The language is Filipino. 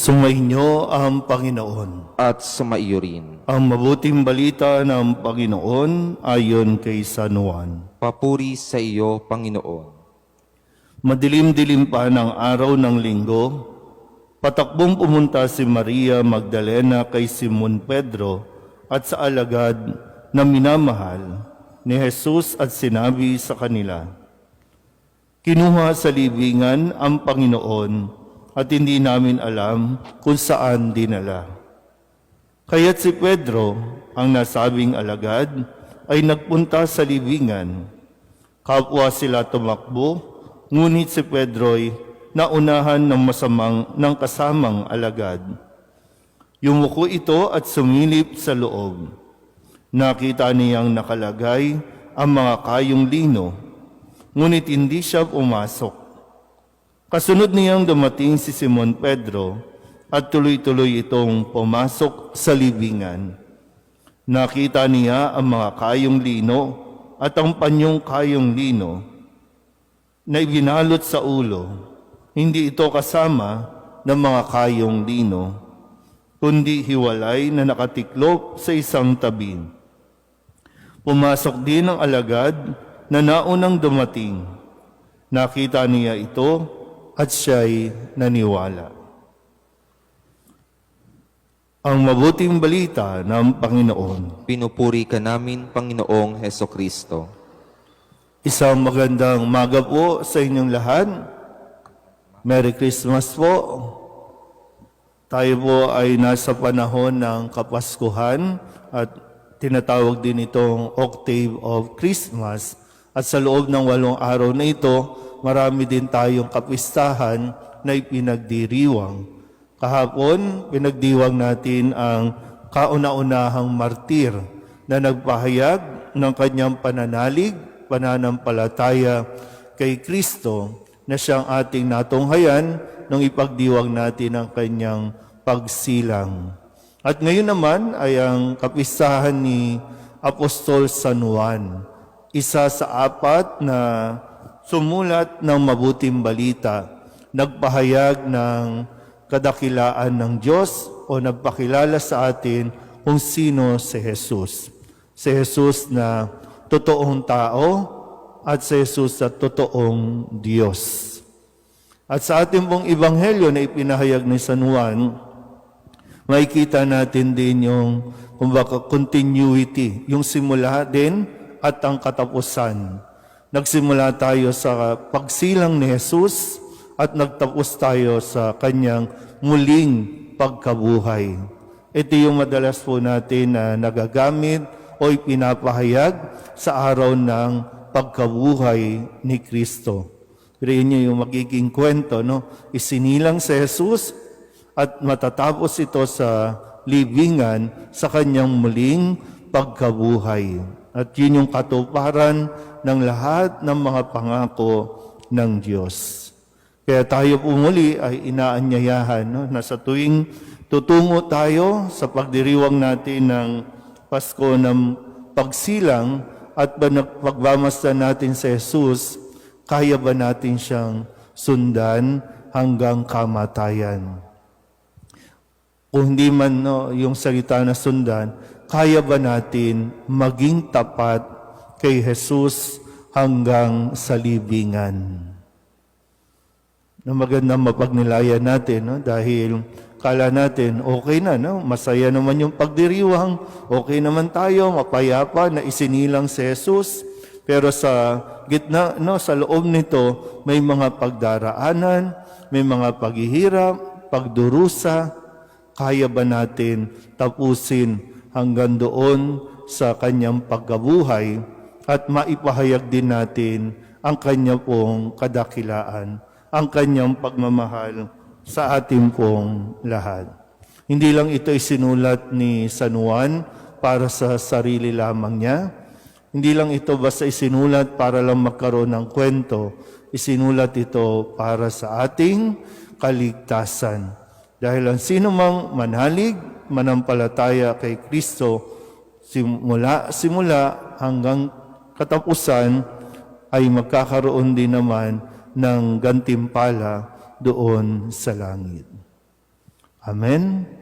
Sumainyo ang Panginoon. at sumaiyo rin. Ang mabuting balita ng Panginoon ayon kay San Juan. Papuri sa iyo, Panginoon. Madilim-dilim pa ng araw ng linggo, patakbong pumunta si Maria Magdalena kay Simon Pedro at sa alagad na minamahal ni Jesus at sinabi sa kanila, "Kinuha sa libingan ang Panginoon at hindi namin alam kung saan dinala." Kaya't si Pedro, ang nasabing alagad, ay nagpunta sa libingan. Kapwa sila tumakbo, ngunit si Pedro'y naunahan ng kasamang alagad. Yumuko ito at sumilip sa loob. Nakita niyang nakalagay ang mga kayong lino, ngunit hindi siya pumasok. Kasunod niyang dumating si Simon Pedro at tuloy-tuloy itong pumasok sa libingan. Nakita niya ang mga kayong lino at ang panyong kayong lino na ibinalot sa ulo. Hindi ito kasama ng mga kayong lino, kundi hiwalay na nakatiklop sa isang tabi. Pumasok din ang alagad na naunang dumating. Nakita niya ito at siya'y naniwala. Ang mabuting balita ng Panginoon. Pinupuri ka namin, Panginoong Hesukristo. Isang magandang umaga po sa inyong lahat. Merry Christmas po. Tayo po ay nasa panahon ng Kapaskuhan at tinatawag din itong Octave of Christmas. At sa loob ng 8 araw na ito, marami din tayong kapistahan na ipinagdiriwang. Kahapon, pinagdiwang natin ang kauna-unahang martir na nagpahayag ng kanyang pananalig, pananampalataya kay Kristo na siyang ating natunghayan nung ipagdiwang natin ang kanyang pagsilang. At ngayon naman ay ang kapistahan ni Apostol San Juan, isa sa 4 na sumulat ng mabuting balita, nagpahayag ng kadakilaan ng Diyos o nagpakilala sa atin kung sino si Jesus. Si Jesus na totoong tao at si Jesus na totoong Diyos. At sa ating pong ebanghelyo na ipinahayag ni San Juan, makikita natin din yung kumbaga continuity, yung simula din at ang katapusan. Nagsimula tayo sa pagsilang ni Jesus at nagtapos tayo sa kanyang muling pagkabuhay. Ito yung madalas po natin na nagagamit o ipinapahayag sa araw ng pagkabuhay ni Kristo. Pero yun yung magiging kwento, no? Isinilang si Jesus at matatapos ito sa libingan sa kanyang muling pagkabuhay. At yun yung katuparan ng lahat ng mga pangako ng Diyos. Kaya tayo po muli ay inaanyayahan, no? Na sa tuwing tutungo tayo sa pagdiriwang natin ng Pasko ng pagsilang at pagmamasdan natin sa Jesus, kaya ba natin siyang sundan hanggang kamatayan? Kung hindi man yung salita na sundan, kaya ba natin maging tapat kay Jesus hanggang sa libingan? Na magandang mapagnilayan natin, no? Dahil kala natin, okay na, no? Masaya naman yung pagdiriwang, okay naman tayo, mapayapa na isinilang si Jesus. Pero sa gitna, no, sa loob nito, may mga pagdaraanan, may mga paghihirap, pagdurusa. Kaya ba natin tapusin hanggang doon sa kanyang pagkabuhay at maipahayag din natin ang kanya pong kadakilaan, ang kanyang pagmamahal sa ating pong lahat. Hindi lang ito isinulat ni San Juan para sa sarili lamang niya. Hindi lang ito basta isinulat para lang magkaroon ng kwento. Isinulat ito para sa ating kaligtasan. Dahil ang sino mang manalig, manampalataya kay Kristo, simula hanggang katapusan, ay magkakaroon din naman ng gantimpala doon sa langit. Amen.